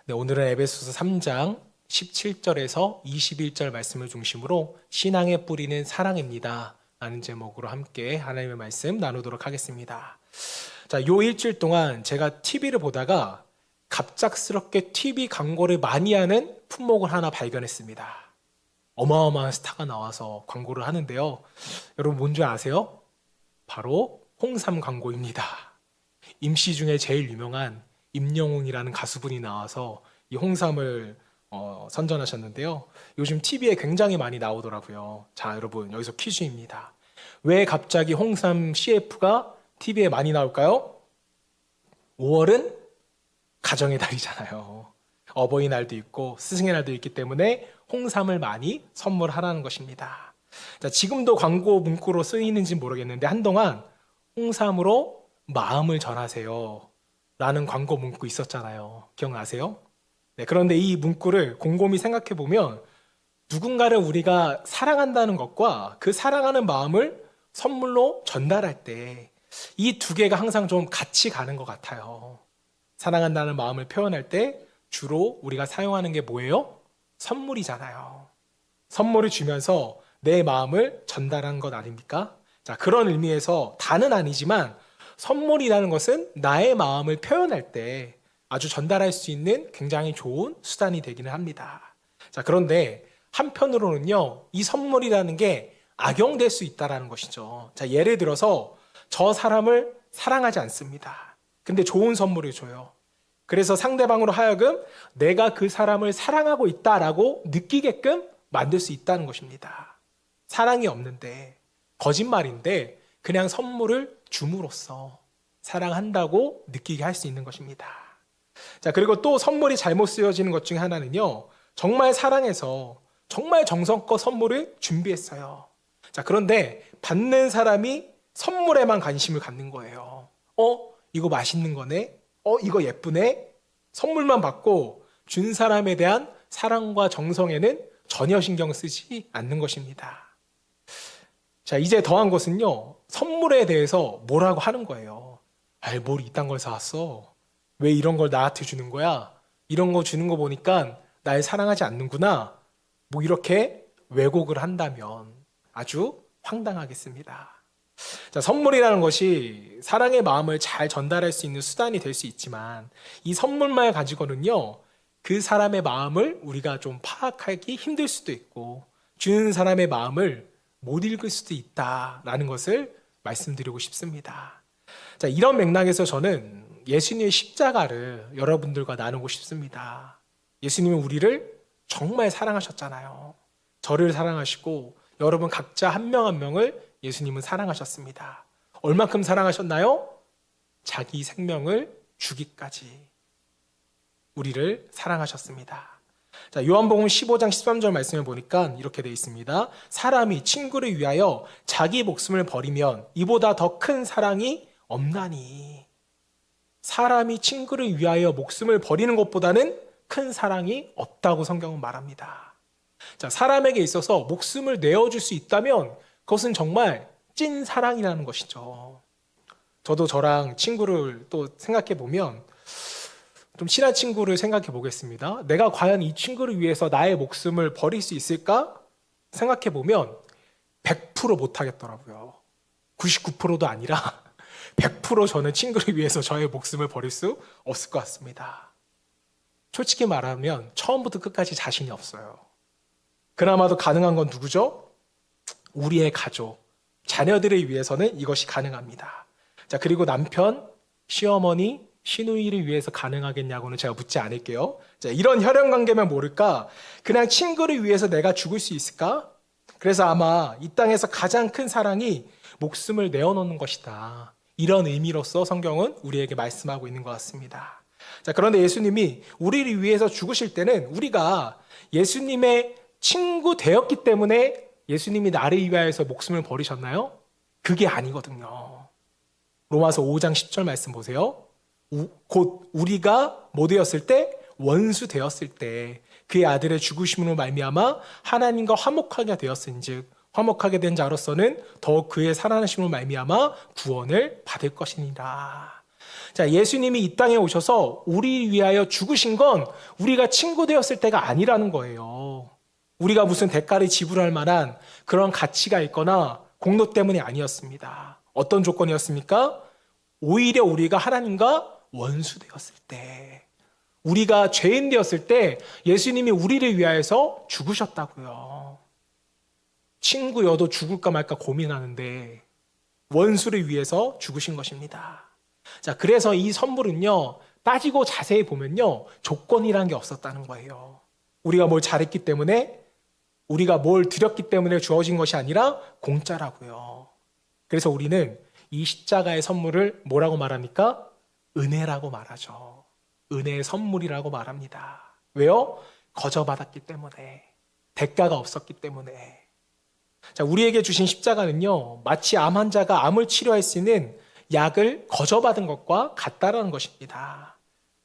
네, 오늘은 에베소서 3장 17절에서 21절 말씀을 중심으로 신앙의 뿌리는 사랑입니다 라는 제목으로 함께 하나님의 말씀 나누도록 하겠습니다. 자, 요 일주일 동안 제가 TV를 보다가 갑작스럽게 TV 광고를 많이 하는 품목을 하나 발견했습니다. 어마어마한 스타가 나와서 광고를 하는데요. 여러분 뭔지 아세요? 바로 홍삼 광고입니다. 임시 중에 제일 유명한 임영웅이라는 가수분이 나와서 이 홍삼을 선전하셨는데요. 요즘 TV에 굉장히 많이 나오더라고요. 자, 여러분 여기서 퀴즈입니다. 왜 갑자기 홍삼 CF가 TV에 많이 나올까요? 5월은 가정의 달이잖아요. 어버이날도 있고 스승의 날도 있기 때문에 홍삼을 많이 선물하라는 것입니다. 자, 지금도 광고 문구로 쓰이는지 모르겠는데 한동안 홍삼으로 마음을 전하세요 라는 광고 문구 있었잖아요. 기억나세요? 네, 그런데 이 문구를 곰곰이 생각해 보면 누군가를 우리가 사랑한다는 것과 그 사랑하는 마음을 선물로 전달할 때 이 두 개가 항상 좀 같이 가는 것 같아요. 사랑한다는 마음을 표현할 때 주로 우리가 사용하는 게 뭐예요? 선물이잖아요. 선물을 주면서 내 마음을 전달한 것 아닙니까? 자, 그런 의미에서 다는 아니지만 선물이라는 것은 나의 마음을 표현할 때 아주 전달할 수 있는 굉장히 좋은 수단이 되기는 합니다. 자, 그런데 한편으로는요, 이 선물이라는 게 악용될 수 있다는 것이죠. 자, 예를 들어서 저 사람을 사랑하지 않습니다. 근데 좋은 선물을 줘요. 그래서 상대방으로 하여금 내가 그 사람을 사랑하고 있다라고 느끼게끔 만들 수 있다는 것입니다. 사랑이 없는데, 거짓말인데 그냥 선물을 줌으로써 사랑한다고 느끼게 할 수 있는 것입니다. 자, 그리고 또 선물이 잘못 쓰여지는 것 중에 하나는요, 정말 사랑해서 정말 정성껏 선물을 준비했어요. 자, 그런데 받는 사람이 선물에만 관심을 갖는 거예요. 이거 맛있는 거네? 이거 예쁘네? 선물만 받고 준 사람에 대한 사랑과 정성에는 전혀 신경 쓰지 않는 것입니다. 자, 이제 더한 것은요, 선물에 대해서 뭐라고 하는 거예요. 뭘 이딴 걸 사왔어? 왜 이런 걸 나한테 주는 거야? 이런 거 주는 거 보니까 날 사랑하지 않는구나. 뭐 이렇게 왜곡을 한다면 아주 황당하겠습니다. 자, 선물이라는 것이 사랑의 마음을 잘 전달할 수 있는 수단이 될 수 있지만 이 선물만 가지고는요, 그 사람의 마음을 우리가 좀 파악하기 힘들 수도 있고 주는 사람의 마음을 못 읽을 수도 있다라는 것을 말씀드리고 싶습니다. 자, 이런 맥락에서 저는 예수님의 십자가를 여러분들과 나누고 싶습니다. 예수님은 우리를 정말 사랑하셨잖아요. 저를 사랑하시고 여러분 각자 한 명 한 명을 예수님은 사랑하셨습니다. 얼만큼 사랑하셨나요? 자기 생명을 주기까지 우리를 사랑하셨습니다. 자, 요한복음 15장 13절 말씀을 보니까 이렇게 되어 있습니다. 사람이 친구를 위하여 자기 목숨을 버리면 이보다 더 큰 사랑이 없나니. 사람이 친구를 위하여 목숨을 버리는 것보다는 큰 사랑이 없다고 성경은 말합니다. 자, 사람에게 있어서 목숨을 내어줄 수 있다면 그것은 정말 찐 사랑이라는 것이죠. 저도 저랑 친구를 또 생각해 보면 좀 친한 친구를 생각해 보겠습니다. 내가 과연 이 친구를 위해서 나의 목숨을 버릴 수 있을까? 생각해 보면 100% 못하겠더라고요. 99%도 아니라 100% 저는 친구를 위해서 저의 목숨을 버릴 수 없을 것 같습니다. 솔직히 말하면 처음부터 끝까지 자신이 없어요. 그나마도 가능한 건 누구죠? 우리의 가족, 자녀들을 위해서는 이것이 가능합니다. 자, 그리고 남편, 시어머니, 시누이를 위해서 가능하겠냐고는 제가 묻지 않을게요. 자, 이런 혈연 관계면 모를까? 그냥 친구를 위해서 내가 죽을 수 있을까? 그래서 아마 이 땅에서 가장 큰 사랑이 목숨을 내어놓는 것이다. 이런 의미로서 성경은 우리에게 말씀하고 있는 것 같습니다. 자, 그런데 예수님이 우리를 위해서 죽으실 때는 우리가 예수님의 친구 되었기 때문에 예수님이 나를 위하여서 목숨을 버리셨나요? 그게 아니거든요. 로마서 5장 10절 말씀 보세요. 곧 우리가 뭐 되었을 때? 원수 되었을 때 그의 아들의 죽으심으로 말미암아 하나님과 화목하게 되었은즉 화목하게 된 자로서는 더욱 그의 살아나심으로 말미암아 구원을 받을 것이니라. 자, 예수님이 이 땅에 오셔서 우리 위하여 죽으신 건 우리가 친구 되었을 때가 아니라는 거예요. 우리가 무슨 대가를 지불할 만한 그런 가치가 있거나 공로 때문이 아니었습니다. 어떤 조건이었습니까? 오히려 우리가 하나님과 원수 되었을 때, 우리가 죄인 되었을 때 예수님이 우리를 위하여서 죽으셨다고요. 친구여도 죽을까 말까 고민하는데 원수를 위해서 죽으신 것입니다. 자, 그래서 이 선물은요, 따지고 자세히 보면요, 조건이라는 게 없었다는 거예요. 우리가 뭘 잘했기 때문에, 우리가 뭘 드렸기 때문에 주어진 것이 아니라 공짜라고요. 그래서 우리는 이 십자가의 선물을 뭐라고 말합니까? 은혜라고 말하죠. 은혜의 선물이라고 말합니다. 왜요? 거저받았기 때문에, 대가가 없었기 때문에. 자, 우리에게 주신 십자가는요, 마치 암 환자가 암을 치료할 수 있는 약을 거저받은 것과 같다라는 것입니다.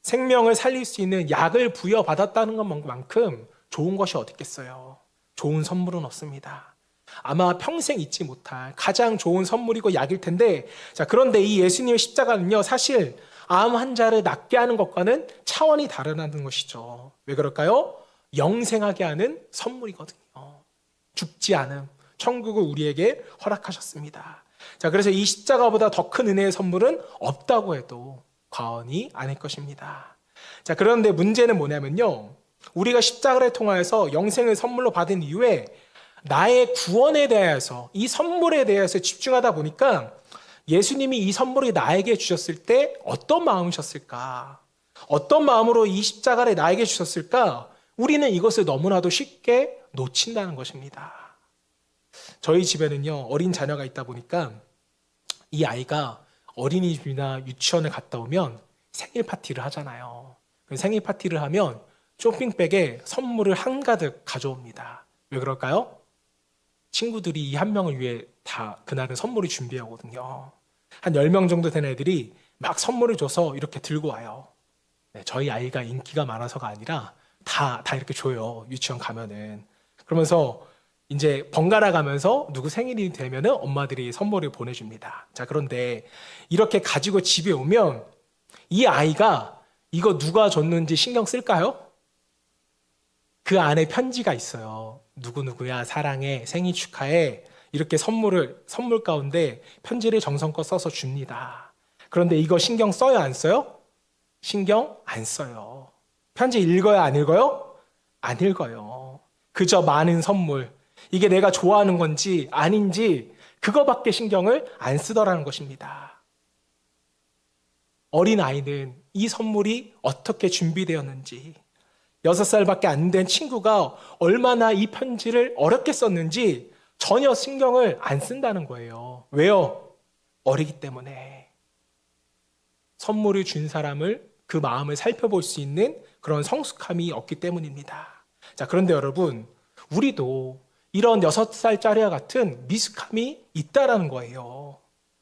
생명을 살릴 수 있는 약을 부여받았다는 것만큼 좋은 것이 어디 있겠어요? 좋은 선물은 없습니다. 아마 평생 잊지 못할 가장 좋은 선물이고 약일 텐데, 자, 그런데 이 예수님의 십자가는요, 사실 암 환자를 낫게 하는 것과는 차원이 다르다는 것이죠. 왜 그럴까요? 영생하게 하는 선물이거든요. 죽지 않음, 천국을 우리에게 허락하셨습니다. 자, 그래서 이 십자가보다 더 큰 은혜의 선물은 없다고 해도 과언이 아닐 것입니다. 자, 그런데 문제는 뭐냐면요, 우리가 십자가를 통하여서 영생을 선물로 받은 이후에 나의 구원에 대해서, 이 선물에 대해서 집중하다 보니까 예수님이 이 선물을 나에게 주셨을 때 어떤 마음이셨을까? 어떤 마음으로 이 십자가를 나에게 주셨을까? 우리는 이것을 너무나도 쉽게 놓친다는 것입니다. 저희 집에는요, 어린 자녀가 있다 보니까 이 아이가 어린이집이나 유치원을 갔다 오면 생일 파티를 하잖아요. 생일 파티를 하면 쇼핑백에 선물을 한가득 가져옵니다. 왜 그럴까요? 친구들이 이 한 명을 위해 다 그날은 선물을 준비하거든요. 한 10명 정도 되는 애들이 막 선물을 줘서 이렇게 들고 와요. 네, 저희 아이가 인기가 많아서가 아니라 다 이렇게 줘요. 유치원 가면은. 그러면서 이제 번갈아 가면서 누구 생일이 되면은 엄마들이 선물을 보내줍니다. 자, 그런데 이렇게 가지고 집에 오면 이 아이가 이거 누가 줬는지 신경 쓸까요? 그 안에 편지가 있어요. 누구누구야, 사랑해, 생일 축하해. 이렇게 선물 가운데 편지를 정성껏 써서 줍니다. 그런데 이거 신경 써요, 안 써요? 신경 안 써요. 편지 읽어요, 안 읽어요? 안 읽어요. 그저 많은 선물, 이게 내가 좋아하는 건지 아닌지 그거밖에 신경을 안 쓰더라는 것입니다. 어린아이는 이 선물이 어떻게 준비되었는지, 6살밖에 안 된 친구가 얼마나 이 편지를 어렵게 썼는지 전혀 신경을 안 쓴다는 거예요. 왜요? 어리기 때문에. 선물을 준 사람을, 그 마음을 살펴볼 수 있는 그런 성숙함이 없기 때문입니다. 자, 그런데 여러분, 우리도 이런 6살짜리와 같은 미숙함이 있다라는 거예요.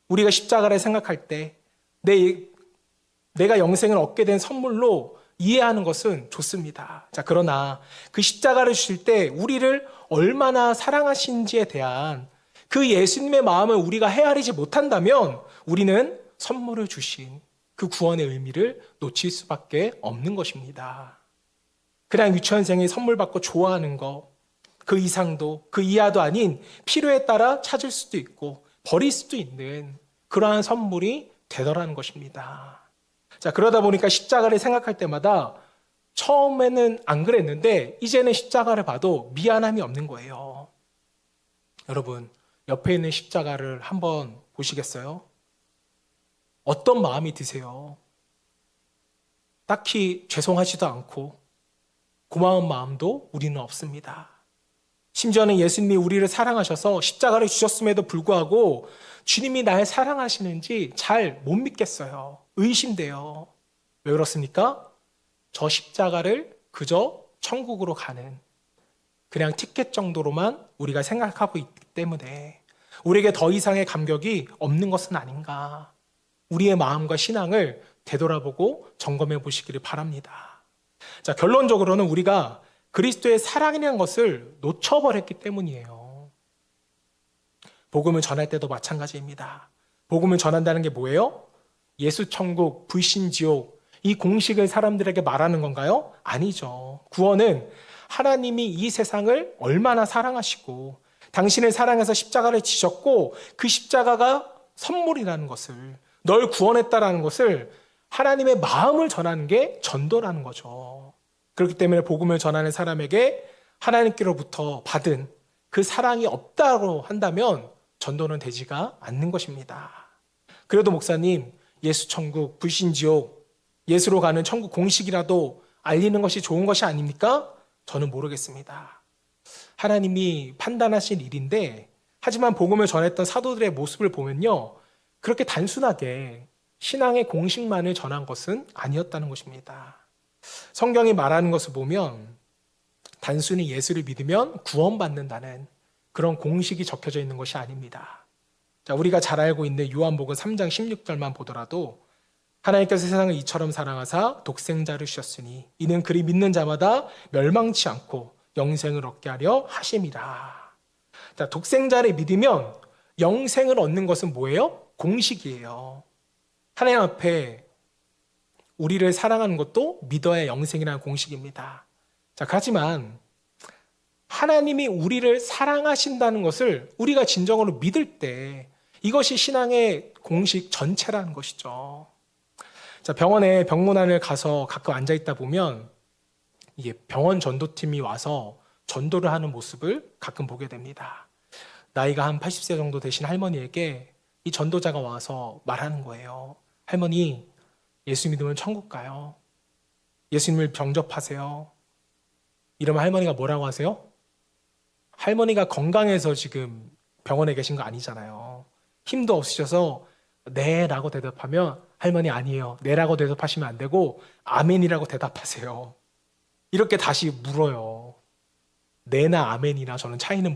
우리가 십자가를 생각할 때 내가 영생을 얻게 된 선물로 이해하는 것은 좋습니다. 자, 그러나 그 십자가를 주실 때 우리를 얼마나 사랑하신지에 대한 그 예수님의 마음을 우리가 헤아리지 못한다면 우리는 선물을 주신 그 구원의 의미를 놓칠 수밖에 없는 것입니다. 그냥 유치원생이 선물 받고 좋아하는 거, 그 이상도 그 이하도 아닌 필요에 따라 찾을 수도 있고 버릴 수도 있는 그러한 선물이 되더라는 것입니다. 자, 그러다 보니까 십자가를 생각할 때마다 처음에는 안 그랬는데 이제는 십자가를 봐도 미안함이 없는 거예요. 여러분, 옆에 있는 십자가를 한번 보시겠어요? 어떤 마음이 드세요? 딱히 죄송하지도 않고 고마운 마음도 우리는 없습니다. 심지어는 예수님이 우리를 사랑하셔서 십자가를 주셨음에도 불구하고 주님이 날 사랑하시는지 잘 못 믿겠어요. 의심돼요. 왜 그렇습니까? 저 십자가를 그저 천국으로 가는 그냥 티켓 정도로만 우리가 생각하고 있기 때문에 우리에게 더 이상의 감격이 없는 것은 아닌가. 우리의 마음과 신앙을 되돌아보고 점검해 보시기를 바랍니다. 자, 결론적으로는 우리가 그리스도의 사랑이라는 것을 놓쳐버렸기 때문이에요. 복음을 전할 때도 마찬가지입니다. 복음을 전한다는 게 뭐예요? 예수 천국, 불신 지옥, 이 공식을 사람들에게 말하는 건가요? 아니죠. 구원은 하나님이 이 세상을 얼마나 사랑하시고 당신을 사랑해서 십자가를 지셨고 그 십자가가 선물이라는 것을, 널 구원했다라는 것을 하나님의 마음을 전하는 게 전도라는 거죠. 그렇기 때문에 복음을 전하는 사람에게 하나님께로부터 받은 그 사랑이 없다고 한다면 전도는 되지가 않는 것입니다. 그래도 목사님, 예수 천국, 불신 지옥, 예수로 가는 천국 공식이라도 알리는 것이 좋은 것이 아닙니까? 저는 모르겠습니다. 하나님이 판단하신 일인데, 하지만 복음을 전했던 사도들의 모습을 보면요, 그렇게 단순하게 신앙의 공식만을 전한 것은 아니었다는 것입니다. 성경이 말하는 것을 보면 단순히 예수를 믿으면 구원받는다는 그런 공식이 적혀져 있는 것이 아닙니다. 자, 우리가 잘 알고 있는 요한복음 3장 16절만 보더라도 하나님께서 세상을 이처럼 사랑하사 독생자를 주셨으니 이는 그리 믿는 자마다 멸망치 않고 영생을 얻게 하려 하심이라. 자, 독생자를 믿으면 영생을 얻는 것은 뭐예요? 공식이에요. 하나님 앞에 우리를 사랑하는 것도 믿어야 영생이라는 공식입니다. 자, 하지만 하나님이 우리를 사랑하신다는 것을 우리가 진정으로 믿을 때 이것이 신앙의 공식 전체라는 것이죠. 자, 병원에 병문안을 가서 가끔 앉아있다 보면 이게 병원 전도팀이 와서 전도를 하는 모습을 가끔 보게 됩니다. 나이가 한 80세 정도 되신 할머니에게 이 전도자가 와서 말하는 거예요. 할머니, 예수 믿으면 천국 가요. 예수님을 병접하세요. 이러면 할머니가 뭐라고 하세요? 할머니가 건강해서 지금 병원에 계신 거 아니잖아요. 힘도 없으셔서 네 라고 대답하면 할머니 아니에요. 네라고 대답하시면 안 되고 아멘이라고 대답하세요. 이렇게 다시 물어요. 네나 아멘이나 저는 차이는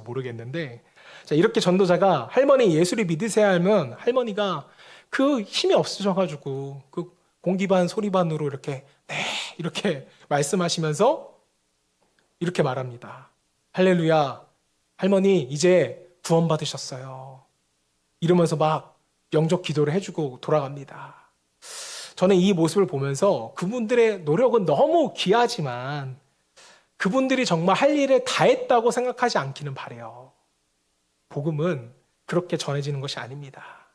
모르겠는데, 자, 이렇게 전도자가 할머니 예수를 믿으세요 하면 할머니가 그 힘이 없으셔가지고 그 공기반 소리반으로 이렇게 네 이렇게 말씀하시면서 이렇게 말합니다. 할렐루야, 할머니 이제 구원받으셨어요. 이러면서 막 영접 기도를 해주고 돌아갑니다. 저는 이 모습을 보면서 그분들의 노력은 너무 귀하지만 그분들이 정말 할 일을 다 했다고 생각하지 않기는 바라요. 복음은 그렇게 전해지는 것이 아닙니다.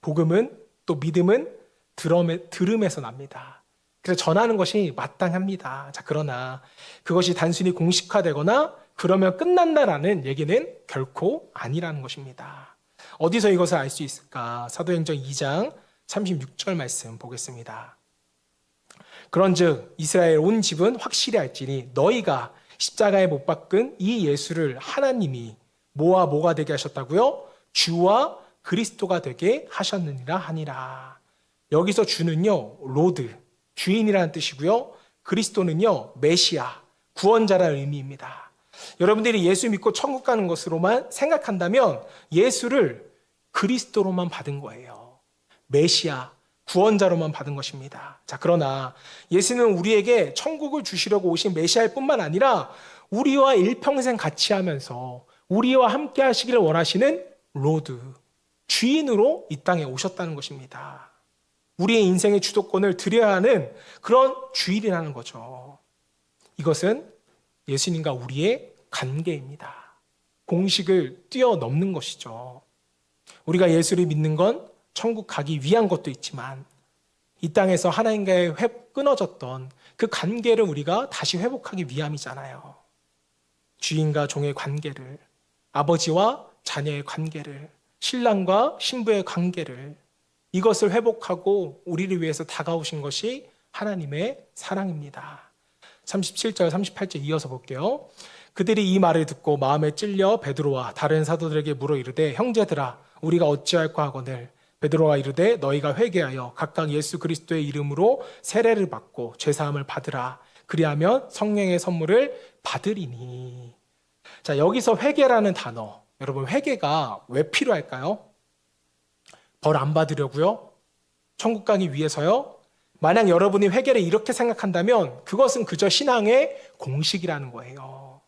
복음은 또 믿음은 들음에서 납니다. 그래서 전하는 것이 마땅합니다. 자, 그러나 그것이 단순히 공식화되거나 그러면 끝난다라는 얘기는 결코 아니라는 것입니다. 어디서 이것을 알 수 있을까? 사도행전 2장 36절 말씀 보겠습니다. 그런즉 이스라엘 온 집은 확실히 알지니 너희가 십자가에 못 박은 이 예수를 하나님이 뭐와 뭐가 되게 하셨다고요? 주와 그리스도가 되게 하셨느니라 하니라. 여기서 주는요, 로드, 주인이라는 뜻이고요. 그리스도는요, 메시아, 구원자라는 의미입니다. 여러분들이 예수 믿고 천국 가는 것으로만 생각한다면 예수를 그리스도로만 받은 거예요. 메시아, 구원자로만 받은 것입니다. 자, 그러나 예수는 우리에게 천국을 주시려고 오신 메시아일 뿐만 아니라 우리와 일평생 같이 하면서 우리와 함께 하시기를 원하시는 로드, 주인으로 이 땅에 오셨다는 것입니다. 우리의 인생의 주도권을 드려야 하는 그런 주인이라는 거죠. 이것은 예수님과 우리의 관계입니다. 공식을 뛰어넘는 것이죠. 우리가 예수를 믿는 건 천국 가기 위한 것도 있지만 이 땅에서 하나님과의 끊어졌던 그 관계를 우리가 다시 회복하기 위함이잖아요. 주인과 종의 관계를, 아버지와 자녀의 관계를, 신랑과 신부의 관계를, 이것을 회복하고 우리를 위해서 다가오신 것이 하나님의 사랑입니다. 37절, 38절 이어서 볼게요. 그들이 이 말을 듣고 마음에 찔려 베드로와 다른 사도들에게 물어 이르되 형제들아 우리가 어찌할까 하거늘 베드로가 이르되 너희가 회개하여 각각 예수 그리스도의 이름으로 세례를 받고 죄사함을 받으라. 그리하면 성령의 선물을 받으리니. 자, 여기서 회개라는 단어, 여러분 회개가 왜 필요할까요? 벌 안 받으려고요? 천국 가기 위해서요? 만약 여러분이 회개를 이렇게 생각한다면 그것은 그저 신앙의 공식이라는 거예요.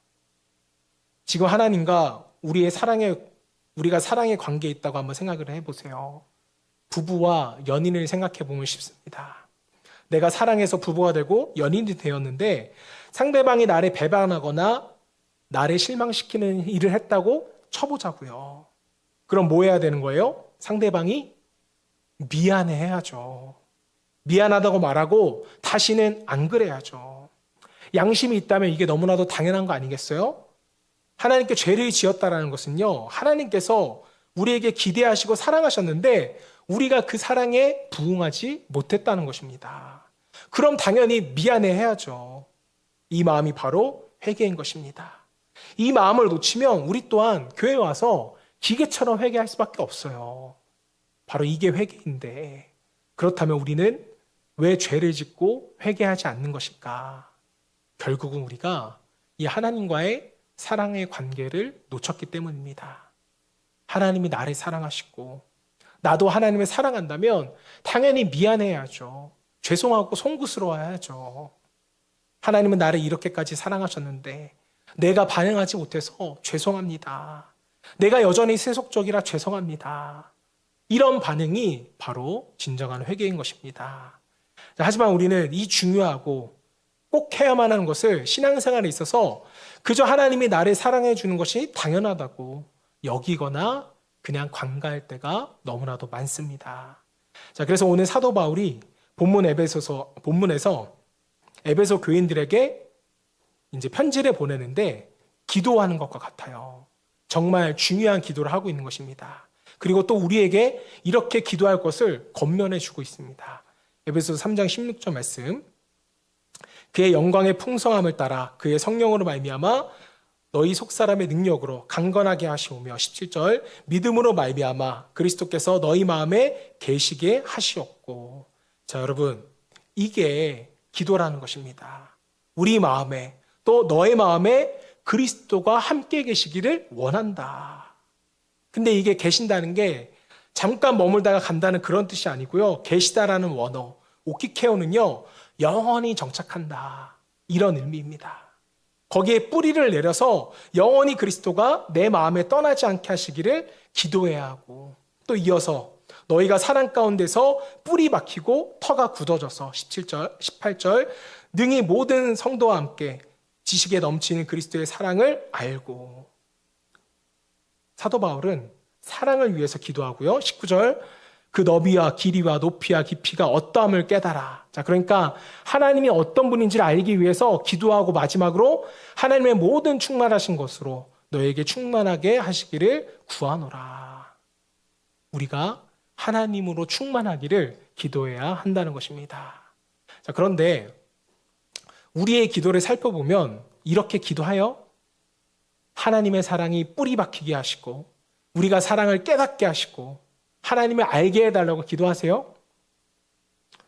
지금 하나님과 우리가 사랑의 관계에 있다고 한번 생각을 해보세요. 부부와 연인을 생각해 보면 쉽습니다. 내가 사랑해서 부부가 되고 연인이 되었는데 상대방이 나를 배반하거나 나를 실망시키는 일을 했다고 쳐보자고요. 그럼 뭐 해야 되는 거예요? 상대방이 미안해 해야죠. 미안하다고 말하고 다시는 안 그래야죠. 양심이 있다면 이게 너무나도 당연한 거 아니겠어요? 하나님께 죄를 지었다라는 것은요, 하나님께서 우리에게 기대하시고 사랑하셨는데 우리가 그 사랑에 부응하지 못했다는 것입니다. 그럼 당연히 미안해 해야죠. 이 마음이 바로 회개인 것입니다. 이 마음을 놓치면 우리 또한 교회에 와서 기계처럼 회개할 수밖에 없어요. 바로 이게 회개인데, 그렇다면 우리는 왜 죄를 짓고 회개하지 않는 것일까? 결국은 우리가 이 하나님과의 사랑의 관계를 놓쳤기 때문입니다. 하나님이 나를 사랑하시고 나도 하나님을 사랑한다면 당연히 미안해야죠. 죄송하고 송구스러워야죠. 하나님은 나를 이렇게까지 사랑하셨는데 내가 반응하지 못해서 죄송합니다. 내가 여전히 세속적이라 죄송합니다. 이런 반응이 바로 진정한 회개인 것입니다. 하지만 우리는 이 중요하고 꼭 해야만 하는 것을 신앙생활에 있어서 그저 하나님이 나를 사랑해 주는 것이 당연하다고 여기거나 그냥 관가할 때가 너무나도 많습니다. 자, 그래서 오늘 사도 바울이 본문에서 에베소 교인들에게 이제 편지를 보내는데 기도하는 것과 같아요. 정말 중요한 기도를 하고 있는 것입니다. 그리고 또 우리에게 이렇게 기도할 것을 권면해 주고 있습니다. 에베소서 3장 16절 말씀. 그의 영광의 풍성함을 따라 그의 성령으로 말미암아 너희 속사람의 능력으로 강건하게 하시오며 17절 믿음으로 말미암아 그리스도께서 너희 마음에 계시게 하시옵고. 자, 여러분, 이게 기도라는 것입니다. 우리 마음에 또 너의 마음에 그리스도가 함께 계시기를 원한다. 근데 이게 계신다는 게 잠깐 머물다가 간다는 그런 뜻이 아니고요. 계시다라는 원어 오키케오는요, 영원히 정착한다, 이런 의미입니다. 거기에 뿌리를 내려서 영원히 그리스도가 내 마음에 떠나지 않게 하시기를 기도해야 하고, 또 이어서 너희가 사랑 가운데서 뿌리 박히고 터가 굳어져서 17절, 18절 능히 모든 성도와 함께 지식에 넘치는 그리스도의 사랑을 알고. 사도 바울은 사랑을 위해서 기도하고요. 19절 그 너비와 길이와 높이와 깊이가 어떠함을 깨달아. 자, 그러니까 하나님이 어떤 분인지를 알기 위해서 기도하고 마지막으로 하나님의 모든 충만하신 것으로 너에게 충만하게 하시기를 구하노라. 우리가 하나님으로 충만하기를 기도해야 한다는 것입니다. 자, 그런데 우리의 기도를 살펴보면 이렇게 기도하여 하나님의 사랑이 뿌리 박히게 하시고 우리가 사랑을 깨닫게 하시고 하나님을 알게 해달라고 기도하세요?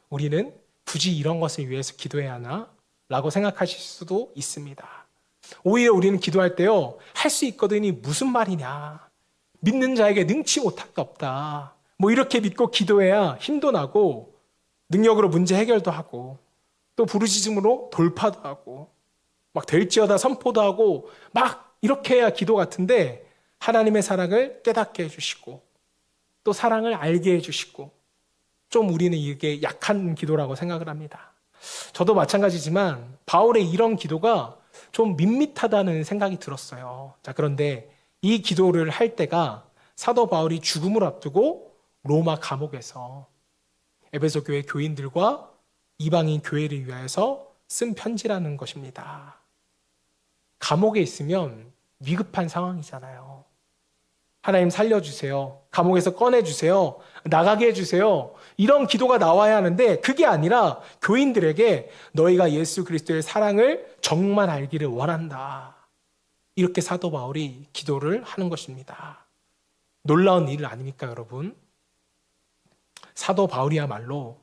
우리는 굳이 이런 것을 위해서 기도해야 하나? 라고 생각하실 수도 있습니다. 오히려 우리는 기도할 때요, 할 수 있거든이 무슨 말이냐, 믿는 자에게 능치 못할 게 없다, 뭐 이렇게 믿고 기도해야 힘도 나고 능력으로 문제 해결도 하고 또 부르짖음으로 돌파도 하고 막 될지어다 선포도 하고 막 이렇게 해야 기도 같은데, 하나님의 사랑을 깨닫게 해주시고 또 사랑을 알게 해주시고, 좀 우리는 이게 약한 기도라고 생각을 합니다. 저도 마찬가지지만 바울의 이런 기도가 좀 밋밋하다는 생각이 들었어요. 자, 그런데 이 기도를 할 때가 사도 바울이 죽음을 앞두고 로마 감옥에서 에베소 교회 교인들과 이방인 교회를 위하여서 쓴 편지라는 것입니다. 감옥에 있으면 위급한 상황이잖아요. 하나님 살려주세요. 감옥에서 꺼내주세요. 나가게 해주세요. 이런 기도가 나와야 하는데 그게 아니라 교인들에게 너희가 예수 그리스도의 사랑을 정말 알기를 원한다, 이렇게 사도 바울이 기도를 하는 것입니다. 놀라운 일 아닙니까, 여러분? 사도 바울이야말로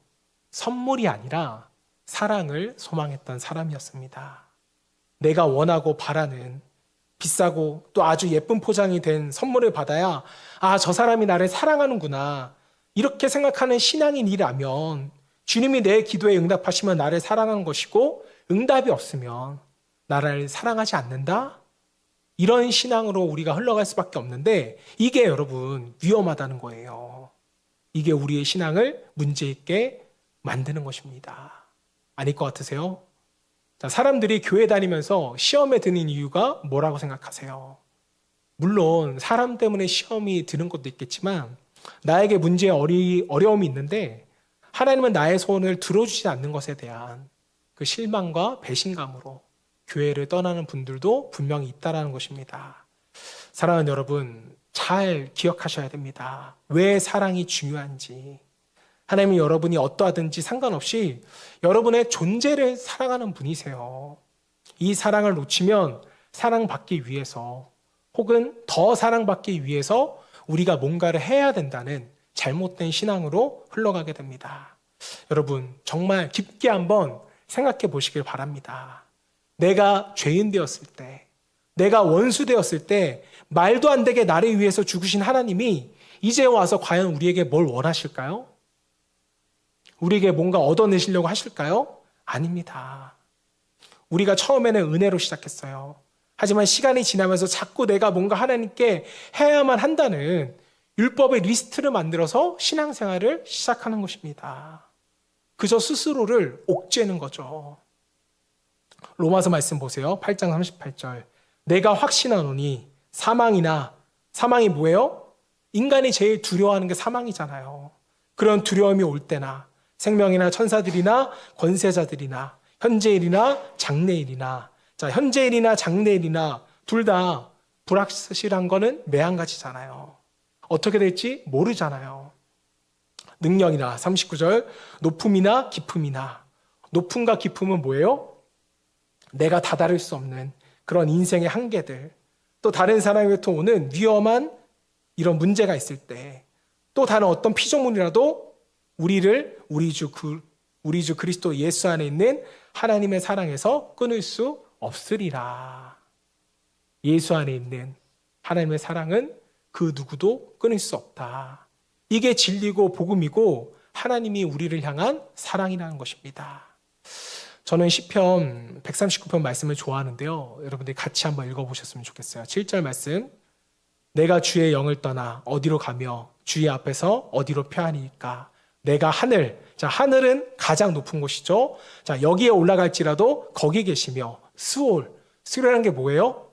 선물이 아니라 사랑을 소망했던 사람이었습니다. 내가 원하고 바라는 비싸고 또 아주 예쁜 포장이 된 선물을 받아야 저 사람이 나를 사랑하는구나, 이렇게 생각하는 신앙인이라면 주님이 내 기도에 응답하시면 나를 사랑한 것이고, 응답이 없으면 나를 사랑하지 않는다, 이런 신앙으로 우리가 흘러갈 수밖에 없는데 이게 여러분 위험하다는 거예요. 이게 우리의 신앙을 문제 있게 만드는 것입니다. 아닐 것 같으세요? 자, 사람들이 교회 다니면서 시험에 드는 이유가 뭐라고 생각하세요? 물론 사람 때문에 시험이 드는 것도 있겠지만 나에게 문제에 어려움이 있는데 하나님은 나의 소원을 들어주지 않는 것에 대한 그 실망과 배신감으로 교회를 떠나는 분들도 분명히 있다는 것입니다. 사랑하는 여러분, 잘 기억하셔야 됩니다. 왜 사랑이 중요한지. 하나님은 여러분이 어떠하든지 상관없이 여러분의 존재를 사랑하는 분이세요. 이 사랑을 놓치면 사랑받기 위해서 혹은 더 사랑받기 위해서 우리가 뭔가를 해야 된다는 잘못된 신앙으로 흘러가게 됩니다. 여러분, 정말 깊게 한번 생각해 보시길 바랍니다. 내가 죄인 되었을 때, 내가 원수 되었을 때 말도 안 되게 나를 위해서 죽으신 하나님이 이제 와서 과연 우리에게 뭘 원하실까요? 우리에게 뭔가 얻어내시려고 하실까요? 아닙니다. 우리가 처음에는 은혜로 시작했어요. 하지만 시간이 지나면서 자꾸 내가 뭔가 하나님께 해야만 한다는 율법의 리스트를 만들어서 신앙생활을 시작하는 것입니다. 그저 스스로를 옥죄는 거죠. 로마서 말씀 보세요. 8장 38절. 내가 확신하노니 사망이 뭐예요? 인간이 제일 두려워하는 게 사망이잖아요. 그런 두려움이 올 때나 생명이나 천사들이나 권세자들이나 현재일이나 장래일이나, 자, 현재일이나 장래일이나 둘 다 불확실한 거는 매한가지잖아요. 어떻게 될지 모르잖아요. 능력이나 39절 높음이나 깊음이나, 높음과 깊음은 뭐예요? 내가 다다를 수 없는 그런 인생의 한계들, 또 다른 사람에게부터 오는 위험한 이런 문제가 있을 때, 또 다른 어떤 피조물이라도 우리 주 그리스도 예수 안에 있는 하나님의 사랑에서 끊을 수 없으리라. 예수 안에 있는 하나님의 사랑은 그 누구도 끊을 수 없다. 이게 진리고 복음이고 하나님이 우리를 향한 사랑이라는 것입니다. 저는 시편 139편 말씀을 좋아하는데요. 여러분들이 같이 한번 읽어보셨으면 좋겠어요. 7절 말씀. 내가 주의 영을 떠나 어디로 가며 주의 앞에서 어디로 피하니까. 내가 자, 하늘은 가장 높은 곳이죠. 자, 여기에 올라갈지라도 거기 계시며 스올이라는 게 뭐예요?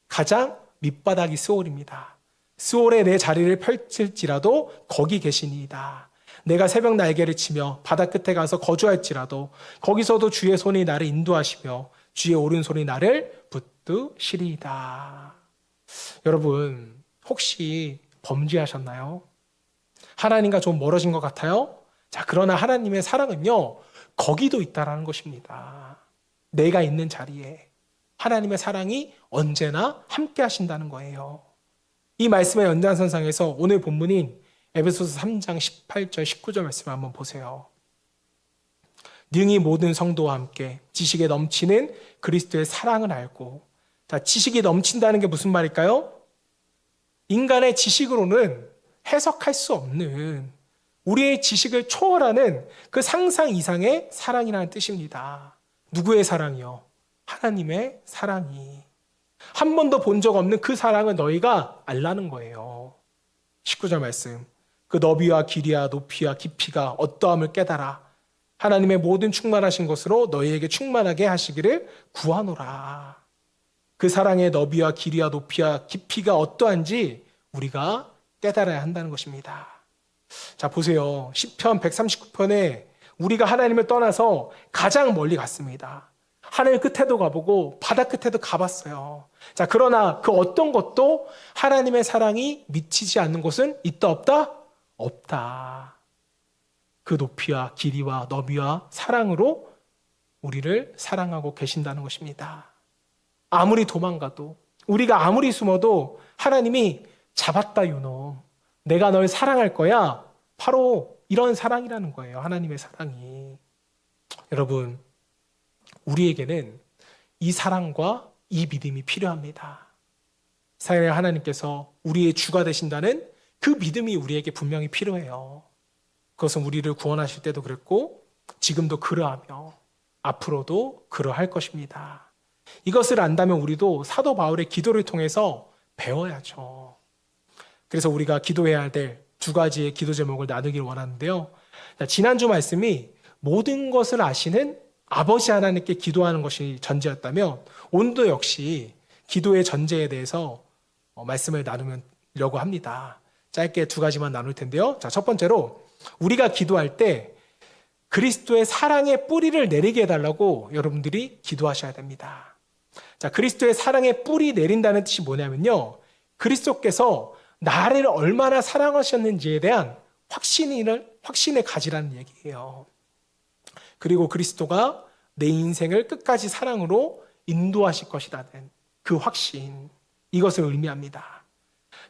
가장 밑바닥이 스올입니다. 스올에 내 자리를 펼칠지라도 거기 계시니이다. 내가 새벽 날개를 치며 바다 끝에 가서 거주할지라도 거기서도 주의 손이 나를 인도하시며 주의 오른손이 나를 붙드시리이다. 여러분, 혹시 범죄하셨나요? 하나님과 좀 멀어진 것 같아요? 자, 그러나 하나님의 사랑은요, 거기도 있다라는 것입니다. 내가 있는 자리에 하나님의 사랑이 언제나 함께 하신다는 거예요. 이 말씀의 연장선상에서 오늘 본문인 에베소서 3장 18절 19절 말씀을 한번 보세요. 능히 모든 성도와 함께 지식에 넘치는 그리스도의 사랑을 알고, 자, 지식이 넘친다는 게 무슨 말일까요? 인간의 지식으로는 해석할 수 없는, 우리의 지식을 초월하는 그 상상 이상의 사랑이라는 뜻입니다. 누구의 사랑이요? 하나님의 사랑이. 한 번도 본 적 없는 그 사랑을 너희가 알라는 거예요. 19절 말씀. 그 너비와 길이와 높이와 깊이가 어떠함을 깨달아 하나님의 모든 충만하신 것으로 너희에게 충만하게 하시기를 구하노라. 그 사랑의 너비와 길이와 높이와 깊이가 어떠한지 우리가 깨달아야 한다는 것입니다. 자, 보세요. 시편 139편에 우리가 하나님을 떠나서 가장 멀리 갔습니다. 하늘 끝에도 가보고 바다 끝에도 가봤어요. 자, 그러나 그 어떤 것도 하나님의 사랑이 미치지 않는 곳은 있다 없다? 없다. 그 높이와 길이와 너비와 사랑으로 우리를 사랑하고 계신다는 것입니다. 아무리 도망가도, 우리가 아무리 숨어도 하나님이 잡았다 요놈, 내가 널 사랑할 거야. 바로 이런 사랑이라는 거예요. 하나님의 사랑이. 여러분, 우리에게는 이 사랑과 이 믿음이 필요합니다. 사랑의 하나님께서 우리의 주가 되신다는 그 믿음이 우리에게 분명히 필요해요. 그것은 우리를 구원하실 때도 그랬고 지금도 그러하며 앞으로도 그러할 것입니다. 이것을 안다면 우리도 사도 바울의 기도를 통해서 배워야죠. 그래서 우리가 기도해야 될 두 가지의 기도 제목을 나누길 원하는데요. 자, 지난주 말씀이 모든 것을 아시는 아버지 하나님께 기도하는 것이 전제였다면 오늘도 역시 기도의 전제에 대해서 말씀을 나누려고 합니다. 짧게 두 가지만 나눌 텐데요. 자, 첫 번째로 우리가 기도할 때 그리스도의 사랑의 뿌리를 내리게 해달라고 여러분들이 기도하셔야 됩니다. 자, 그리스도의 사랑의 뿌리 내린다는 뜻이 뭐냐면요. 그리스도께서 나를 얼마나 사랑하셨는지에 대한 확신을 가지라는 얘기예요. 그리고 그리스도가 내 인생을 끝까지 사랑으로 인도하실 것이라는 그 확신, 이것을 의미합니다.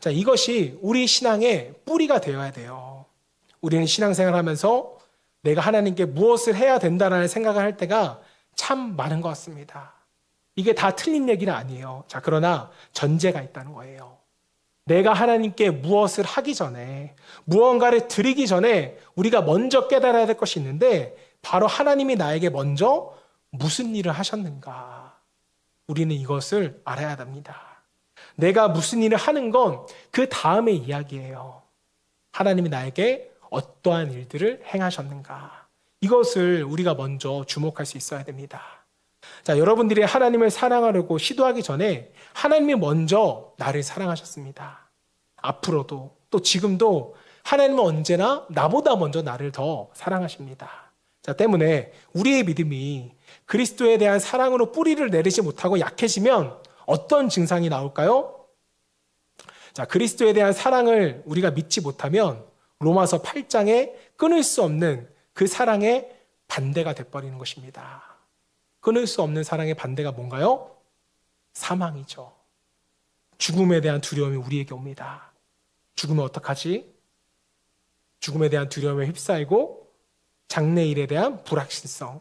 자, 이것이 우리 신앙의 뿌리가 되어야 돼요. 우리는 신앙생활을 하면서 내가 하나님께 무엇을 해야 된다라는 생각을 할 때가 참 많은 것 같습니다. 이게 다 틀린 얘기는 아니에요. 자, 그러나 전제가 있다는 거예요. 내가 하나님께 무엇을 하기 전에, 무언가를 드리기 전에 우리가 먼저 깨달아야 될 것이 있는데 바로 하나님이 나에게 먼저 무슨 일을 하셨는가. 우리는 이것을 알아야 합니다. 내가 무슨 일을 하는 건 그 다음의 이야기예요. 하나님이 나에게 어떠한 일들을 행하셨는가. 이것을 우리가 먼저 주목할 수 있어야 됩니다. 자, 여러분들이 하나님을 사랑하려고 시도하기 전에 하나님이 먼저 나를 사랑하셨습니다. 앞으로도 또 지금도 하나님은 언제나 나보다 먼저 나를 더 사랑하십니다. 자, 때문에 우리의 믿음이 그리스도에 대한 사랑으로 뿌리를 내리지 못하고 약해지면 어떤 증상이 나올까요? 자, 그리스도에 대한 사랑을 우리가 믿지 못하면 로마서 8장에 끊을 수 없는 그 사랑의 반대가 돼버리는 것입니다. 끊을 수 없는 사랑의 반대가 뭔가요? 사망이죠. 죽음에 대한 두려움이 우리에게 옵니다. 죽으면 어떡하지? 죽음에 대한 두려움에 휩싸이고 장래일에 대한 불확실성.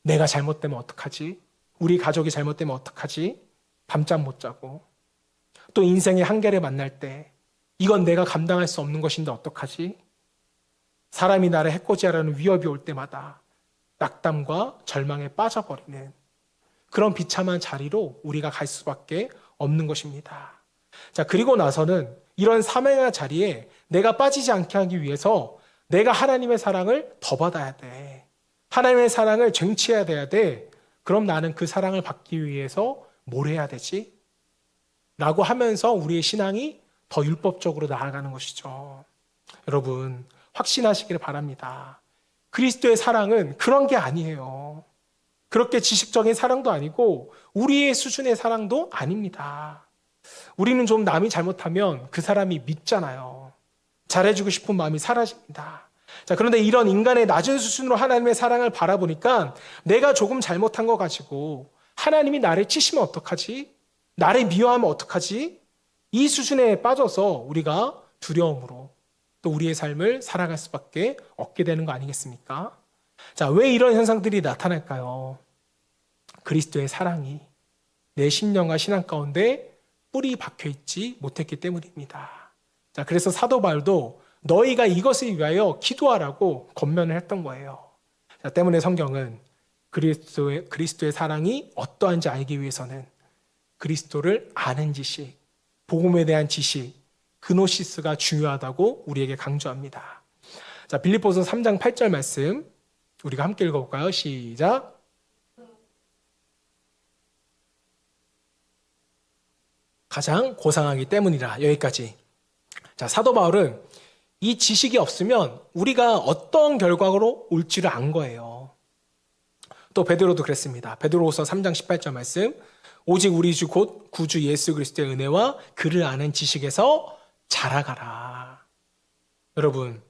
내가 잘못되면 어떡하지? 우리 가족이 잘못되면 어떡하지? 밤잠 못 자고. 또 인생의 한계를 만날 때 이건 내가 감당할 수 없는 것인데 어떡하지? 사람이 나를 해코지하려는 위협이 올 때마다 낙담과 절망에 빠져버리는 그런 비참한 자리로 우리가 갈 수밖에 없는 것입니다. 자, 그리고 나서는 이런 사망의 자리에 내가 빠지지 않게 하기 위해서 내가 하나님의 사랑을 더 받아야 돼. 하나님의 사랑을 쟁취해야 돼야. 그럼 나는 그 사랑을 받기 위해서 뭘 해야 되지? 라고 하면서 우리의 신앙이 더 율법적으로 나아가는 것이죠. 여러분, 확신하시기를 바랍니다. 그리스도의 사랑은 그런 게 아니에요. 그렇게 지식적인 사랑도 아니고 우리의 수준의 사랑도 아닙니다. 우리는 좀 남이 잘못하면 그 사람이 밉잖아요. 잘해주고 싶은 마음이 사라집니다. 자, 그런데 이런 인간의 낮은 수준으로 하나님의 사랑을 바라보니까 내가 조금 잘못한 거 가지고 하나님이 나를 치시면 어떡하지? 나를 미워하면 어떡하지? 이 수준에 빠져서 우리가 두려움으로 또 우리의 삶을 살아갈 수밖에 없게 되는 거 아니겠습니까? 자, 왜 이런 현상들이 나타날까요? 그리스도의 사랑이 내 심령과 신앙 가운데 뿌리 박혀 있지 못했기 때문입니다. 자, 그래서 사도 바울도 너희가 이것을 위하여 기도하라고 권면을 했던 거예요. 자, 때문에 성경은 그리스도의 사랑이 어떠한지 알기 위해서는 그리스도를 아는 지식, 복음에 대한 지식, 그노시스가 중요하다고 우리에게 강조합니다. 자, 빌립보서 3장 8절 말씀 우리가 함께 읽어볼까요? 시작. 가장 고상하기 때문이라. 여기까지. 자, 사도 바울은 이 지식이 없으면 우리가 어떤 결과로 올지를 안 거예요. 또 베드로도 그랬습니다. 베드로후서 3장 18절 말씀. 오직 우리 주 곧 구주 예수 그리스도의 은혜와 그를 아는 지식에서 자라가라. 여러분,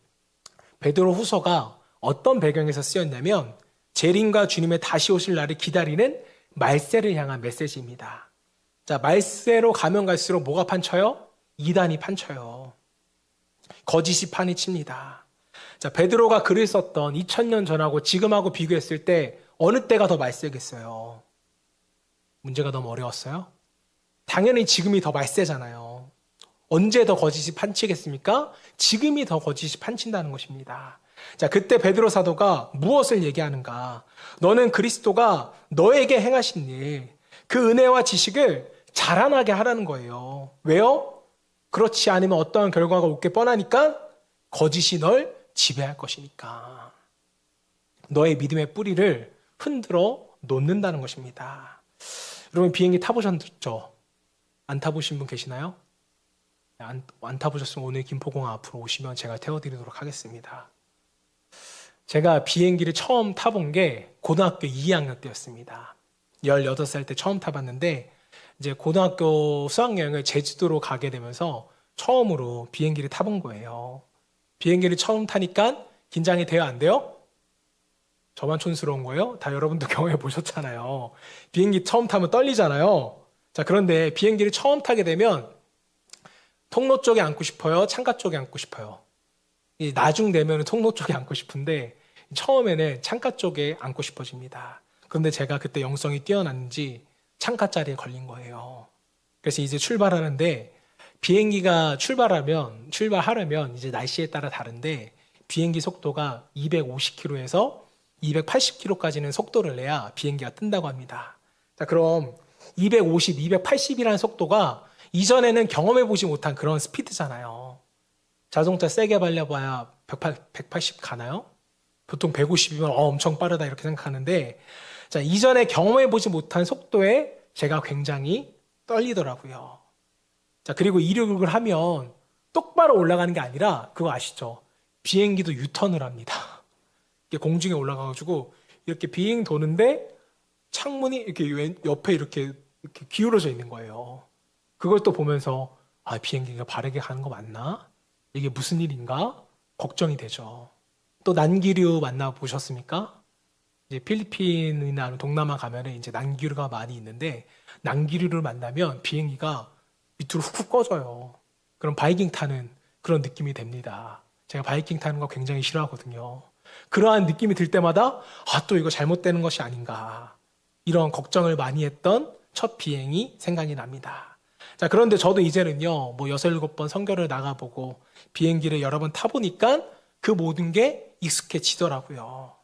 베드로후서가 어떤 배경에서 쓰였냐면 재림과 주님의 다시 오실 날을 기다리는 말세를 향한 메시지입니다. 자, 말세로 가면 갈수록 뭐가 판쳐요? 이단이 판쳐요. 거짓이 판이 칩니다. 자, 베드로가 글을 썼던 2000년 전하고 지금하고 비교했을 때 어느 때가 더 말세겠어요? 문제가 너무 어려웠어요? 당연히 지금이 더 말세잖아요. 언제 더 거짓이 판치겠습니까? 지금이 더 거짓이 판친다는 것입니다. 자, 그때 베드로 사도가 무엇을 얘기하는가? 너는 그리스도가 너에게 행하신 일, 그 은혜와 지식을 자라나게 하라는 거예요. 왜요? 그렇지 않으면 어떠한 결과가 올게 뻔하니까 거짓이 널 지배할 것이니까. 너의 믿음의 뿌리를 흔들어 놓는다는 것입니다. 여러분 비행기 타보셨죠? 안 타보신 분 계시나요? 안 타보셨으면 오늘 김포공항 앞으로 오시면 제가 태워드리도록 하겠습니다. 제가 비행기를 처음 타본 게 고등학교 2학년 때였습니다. 18살 때 처음 타봤는데 이제 고등학교 수학여행을 제주도로 가게 되면서 처음으로 비행기를 타본 거예요. 비행기를 처음 타니까 긴장이 돼요, 안 돼요? 저만 촌스러운 거예요? 다 여러분도 경험해 보셨잖아요. 비행기 처음 타면 떨리잖아요. 자, 그런데 비행기를 처음 타게 되면 통로 쪽에 앉고 싶어요? 창가 쪽에 앉고 싶어요? 나중 되면 통로 쪽에 앉고 싶은데 처음에는 창가 쪽에 앉고 싶어집니다. 그런데 제가 그때 영성이 뛰어났는지 창가 자리에 걸린 거예요. 그래서 이제 출발하는데 비행기가 출발하려면 이제 날씨에 따라 다른데 비행기 속도가 250km에서 280km까지는 속도를 내야 비행기가 뜬다고 합니다. 자, 그럼 250, 280이라는 속도가 이전에는 경험해보지 못한 그런 스피드잖아요. 자동차 세게 발려봐야 180 가나요? 보통 150이면 엄청 빠르다 이렇게 생각하는데 자, 이전에 경험해보지 못한 속도에 제가 굉장히 떨리더라고요. 자, 그리고 이륙을 하면 똑바로 올라가는 게 아니라 그거 아시죠? 비행기도 유턴을 합니다. 이게 공중에 올라가가지고 이렇게 빙 도는데 창문이 이렇게 옆에 이렇게 기울어져 있는 거예요. 그걸 또 보면서 아, 비행기가 바르게 가는 거 맞나? 이게 무슨 일인가? 걱정이 되죠. 또 난기류 만나보셨습니까? 이제 필리핀이나 동남아 가면은 이제 난기류가 많이 있는데 난기류를 만나면 비행기가 밑으로 훅훅 꺼져요. 그럼 바이킹 타는 그런 느낌이 됩니다. 제가 바이킹 타는 거 굉장히 싫어하거든요. 그러한 느낌이 들 때마다 아, 또 이거 잘못되는 것이 아닌가 이런 걱정을 많이 했던 첫 비행이 생각이 납니다. 자, 그런데 저도 이제는요, 뭐 6, 7번 선교를 나가보고 비행기를 여러 번 타보니까 그 모든 게 익숙해지더라고요.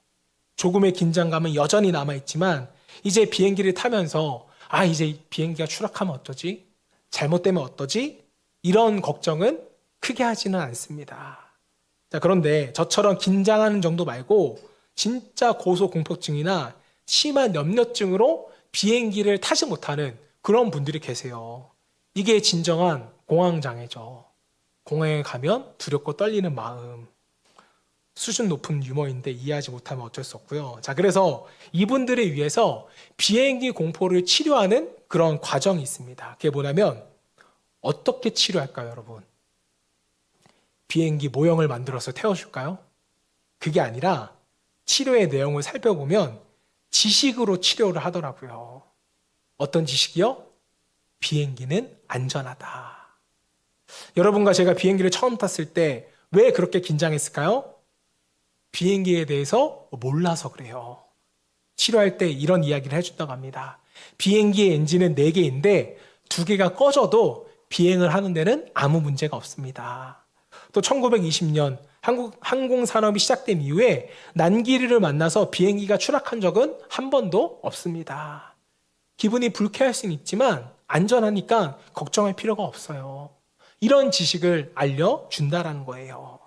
조금의 긴장감은 여전히 남아있지만 이제 비행기를 타면서 아, 이제 비행기가 추락하면 어쩌지? 잘못되면 어떠지? 이런 걱정은 크게 하지는 않습니다. 자, 그런데 저처럼 긴장하는 정도 말고 진짜 고소공포증이나 심한 염려증으로 비행기를 타지 못하는 그런 분들이 계세요. 이게 진정한 공황장애죠. 공항에 가면 두렵고 떨리는 마음. 수준 높은 유머인데 이해하지 못하면 어쩔 수 없고요. 자, 그래서 이분들을 위해서 비행기 공포를 치료하는 그런 과정이 있습니다. 그게 뭐냐면 어떻게 치료할까요, 여러분? 비행기 모형을 만들어서 태워줄까요? 그게 아니라 치료의 내용을 살펴보면 지식으로 치료를 하더라고요. 어떤 지식이요? 비행기는 안전하다. 여러분과 제가 비행기를 처음 탔을 때 왜 그렇게 긴장했을까요? 비행기에 대해서 몰라서 그래요. 치료할 때 이런 이야기를 해준다고 합니다. 비행기의 엔진은 4개인데 2개가 꺼져도 비행을 하는 데는 아무 문제가 없습니다. 또 1920년 한국 항공산업이 시작된 이후에 난기류를 만나서 비행기가 추락한 적은 한 번도 없습니다. 기분이 불쾌할 수는 있지만 안전하니까 걱정할 필요가 없어요. 이런 지식을 알려준다라는 거예요.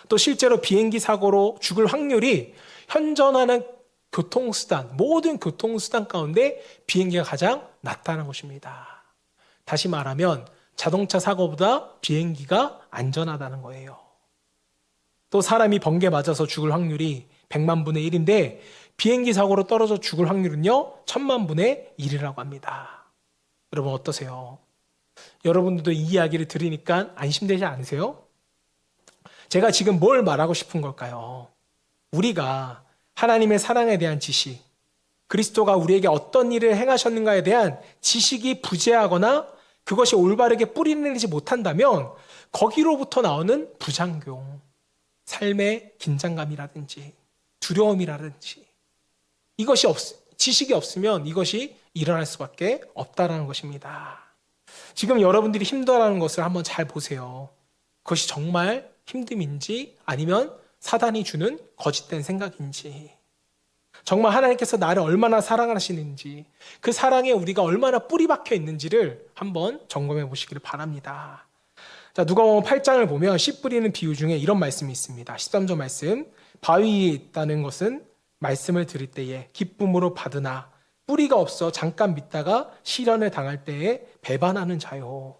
또 실제로 비행기 사고로 죽을 확률이 현존하는 교통수단, 모든 교통수단 가운데 비행기가 가장 낮다는 것입니다. 다시 말하면 자동차 사고보다 비행기가 안전하다는 거예요. 또 사람이 번개 맞아서 죽을 확률이 100만 분의 1인데 비행기 사고로 떨어져 죽을 확률은요 1000만 분의 1이라고 합니다. 여러분 어떠세요? 여러분들도 이 이야기를 들으니까 안심되지 않으세요? 제가 지금 뭘 말하고 싶은 걸까요? 우리가 하나님의 사랑에 대한 지식, 그리스도가 우리에게 어떤 일을 행하셨는가에 대한 지식이 부재하거나 그것이 올바르게 뿌리내리지 못한다면 거기로부터 나오는 부작용, 삶의 긴장감이라든지 두려움이라든지 지식이 없으면 이것이 일어날 수밖에 없다는 것입니다. 지금 여러분들이 힘들어하는 것을 한번 잘 보세요. 그것이 정말 힘듦인지 아니면 사단이 주는 거짓된 생각인지, 정말 하나님께서 나를 얼마나 사랑하시는지, 그 사랑에 우리가 얼마나 뿌리 박혀 있는지를 한번 점검해 보시기를 바랍니다. 자, 누가복음 8장을 보면 씨 뿌리는 비유 중에 이런 말씀이 있습니다. 13절 말씀. 바위에 있다는 것은 말씀을 들을 때에 기쁨으로 받으나 뿌리가 없어 잠깐 믿다가 시련을 당할 때에 배반하는 자요.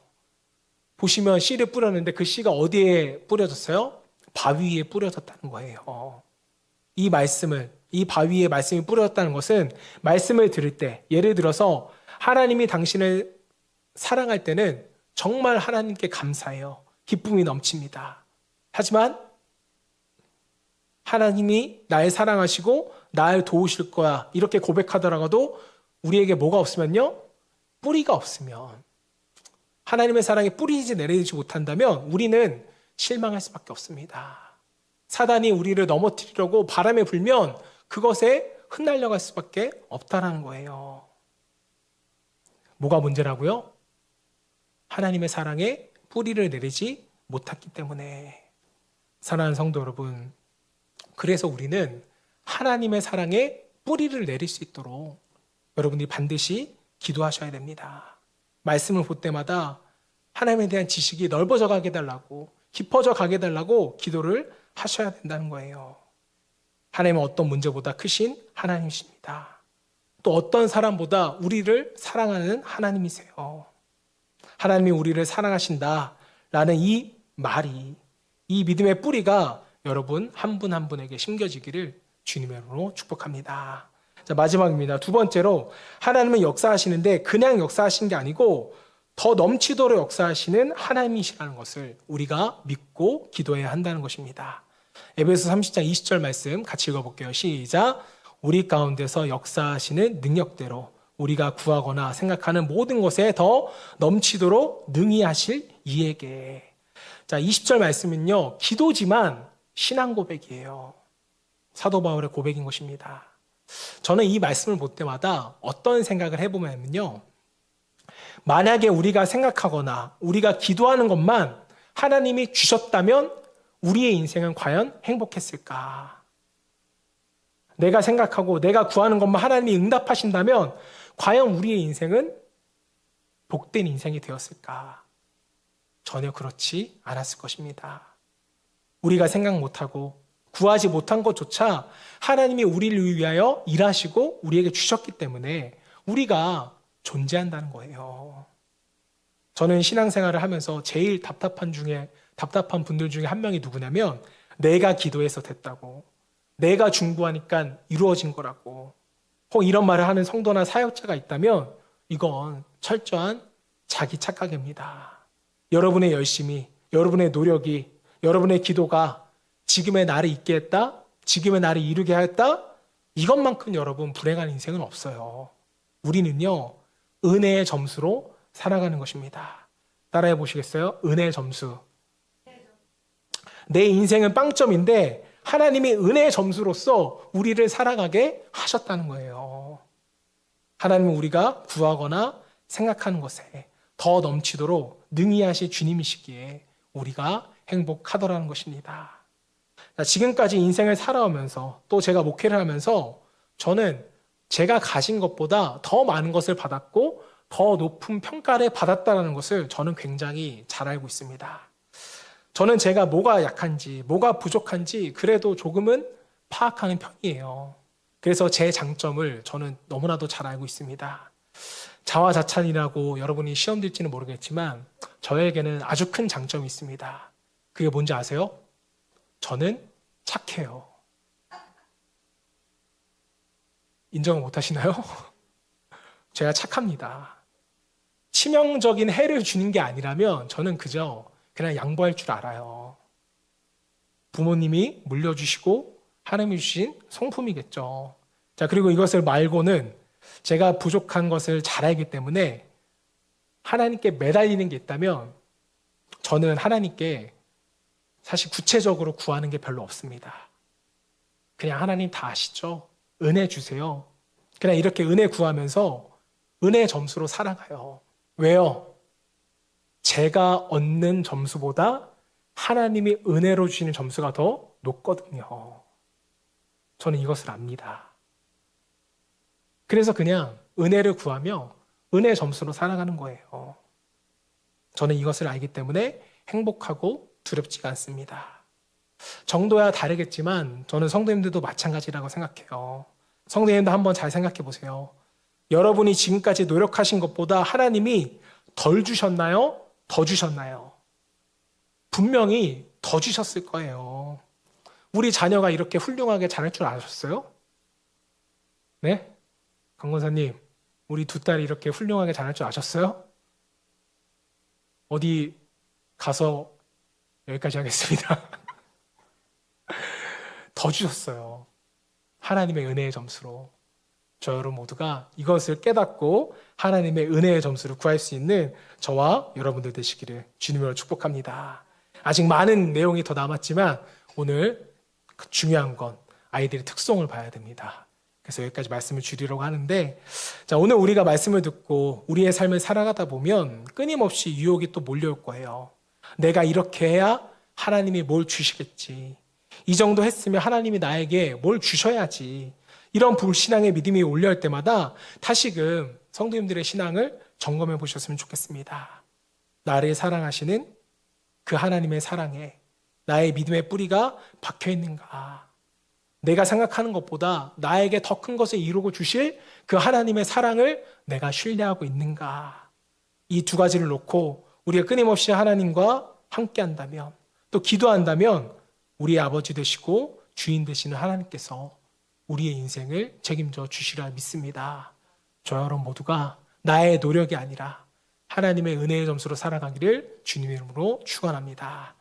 보시면 씨를 뿌렸는데 그 씨가 어디에 뿌려졌어요? 바위 위에 뿌려졌다는 거예요. 이 말씀을, 이 바위에 말씀이 뿌려졌다는 것은 말씀을 들을 때, 예를 들어서 하나님이 당신을 사랑할 때는 정말 하나님께 감사해요. 기쁨이 넘칩니다. 하지만 하나님이 날 사랑하시고 날 도우실 거야 이렇게 고백하더라도 우리에게 뭐가 없으면요? 뿌리가 없으면, 하나님의 사랑에 뿌리지 내리지 못한다면 우리는 실망할 수밖에 없습니다. 사단이 우리를 넘어뜨리려고 바람에 불면 그것에 흩날려갈 수밖에 없다라는 거예요. 뭐가 문제라고요? 하나님의 사랑에 뿌리를 내리지 못했기 때문에. 사랑하는 성도 여러분, 그래서 우리는 하나님의 사랑에 뿌리를 내릴 수 있도록 여러분들이 반드시 기도하셔야 됩니다. 말씀을 볼 때마다 하나님에 대한 지식이 넓어져 가게 해달라고, 깊어져 가게 해달라고 기도를 하셔야 된다는 거예요. 하나님은 어떤 문제보다 크신 하나님이십니다. 또 어떤 사람보다 우리를 사랑하는 하나님이세요. 하나님이 우리를 사랑하신다라는 이 말이, 이 믿음의 뿌리가 여러분 한 분 한 분에게 심겨지기를 주님의 이름으로 축복합니다. 자, 마지막입니다. 두 번째로, 하나님은 역사하시는데 그냥 역사하시는 게 아니고 더 넘치도록 역사하시는 하나님이시라는 것을 우리가 믿고 기도해야 한다는 것입니다. 에베소 30장 20절 말씀 같이 읽어볼게요. 시작. 우리 가운데서 역사하시는 능력대로 우리가 구하거나 생각하는 모든 것에 더 넘치도록 능히 하실 이에게. 자, 20절 말씀은요, 기도지만 신앙 고백이에요. 사도 바울의 고백인 것입니다. 저는 이 말씀을 볼 때마다 어떤 생각을 해보면요, 만약에 우리가 생각하거나 우리가 기도하는 것만 하나님이 주셨다면 우리의 인생은 과연 행복했을까? 내가 생각하고 내가 구하는 것만 하나님이 응답하신다면 과연 우리의 인생은 복된 인생이 되었을까? 전혀 그렇지 않았을 것입니다. 우리가 생각 못하고 구하지 못한 것조차 하나님이 우리를 위하여 일하시고 우리에게 주셨기 때문에 우리가 존재한다는 거예요. 저는 신앙생활을 하면서 제일 답답한 분들 중에 한 명이 누구냐면, 내가 기도해서 됐다고, 내가 중보하니까 이루어진 거라고, 혹 이런 말을 하는 성도나 사역자가 있다면 이건 철저한 자기 착각입니다. 여러분의 열심이, 여러분의 노력이, 여러분의 기도가 지금의 나를 있게 했다, 지금의 나를 이루게 했다, 이것만큼 여러분 불행한 인생은 없어요. 우리는요, 은혜의 점수로 살아가는 것입니다. 따라해 보시겠어요? 은혜의 점수. 내 인생은 빵점인데 하나님이 은혜의 점수로서 우리를 살아가게 하셨다는 거예요. 하나님은 우리가 구하거나 생각하는 것에 더 넘치도록 능히 하실 주님이시기에 우리가 행복하더라는 것입니다. 지금까지 인생을 살아오면서 또 제가 목회를 하면서 저는 제가 가진 것보다 더 많은 것을 받았고 더 높은 평가를 받았다는 것을 저는 굉장히 잘 알고 있습니다. 저는 제가 뭐가 약한지, 뭐가 부족한지 그래도 조금은 파악하는 편이에요. 그래서 제 장점을 저는 너무나도 잘 알고 있습니다. 자화자찬이라고 여러분이 시험 들지는 모르겠지만 저에게는 아주 큰 장점이 있습니다. 그게 뭔지 아세요? 저는 착해요. 인정을 못 하시나요? 제가 착합니다. 치명적인 해를 주는 게 아니라면 저는 그냥 양보할 줄 알아요. 부모님이 물려주시고 하나님이 주신 성품이겠죠. 자, 그리고 이것을 말고는 제가 부족한 것을 잘 알기 때문에 하나님께 매달리는 게 있다면 저는 하나님께 사실 구체적으로 구하는 게 별로 없습니다. 그냥 하나님 다 아시죠? 은혜 주세요. 그냥 이렇게 은혜 구하면서 은혜 점수로 살아가요. 왜요? 제가 얻는 점수보다 하나님이 은혜로 주시는 점수가 더 높거든요. 저는 이것을 압니다. 그래서 그냥 은혜를 구하며 은혜 점수로 살아가는 거예요. 저는 이것을 알기 때문에 행복하고 두렵지가 않습니다. 정도야 다르겠지만 저는 성도님들도 마찬가지라고 생각해요. 성도님도 한번 잘 생각해 보세요. 여러분이 지금까지 노력하신 것보다 하나님이 덜 주셨나요? 더 주셨나요? 분명히 더 주셨을 거예요. 우리 자녀가 이렇게 훌륭하게 자랄 줄 아셨어요? 네? 강권사님, 우리 두 딸이 이렇게 훌륭하게 자랄 줄 아셨어요? 어디 가서 여기까지 하겠습니다. 더 주셨어요. 하나님의 은혜의 점수로. 저 여러분 모두가 이것을 깨닫고 하나님의 은혜의 점수를 구할 수 있는 저와 여러분들 되시기를 주님으로 축복합니다. 아직 많은 내용이 더 남았지만 오늘 중요한 건 아이들의 특성을 봐야 됩니다. 그래서 여기까지 말씀을 줄이려고 하는데, 자, 오늘 우리가 말씀을 듣고 우리의 삶을 살아가다 보면 끊임없이 유혹이 또 몰려올 거예요. 내가 이렇게 해야 하나님이 뭘 주시겠지. 이 정도 했으면 하나님이 나에게 뭘 주셔야지. 이런 불신앙의 믿음이 올려올 때마다 다시금 성도님들의 신앙을 점검해 보셨으면 좋겠습니다. 나를 사랑하시는 그 하나님의 사랑에 나의 믿음의 뿌리가 박혀 있는가? 내가 생각하는 것보다 나에게 더 큰 것을 이루고 주실 그 하나님의 사랑을 내가 신뢰하고 있는가? 이 두 가지를 놓고 우리가 끊임없이 하나님과 함께 한다면, 또 기도한다면 우리의 아버지 되시고 주인 되시는 하나님께서 우리의 인생을 책임져 주시라 믿습니다. 저 여러분 모두가 나의 노력이 아니라 하나님의 은혜의 점수로 살아가기를 주님의 이름으로 축원합니다.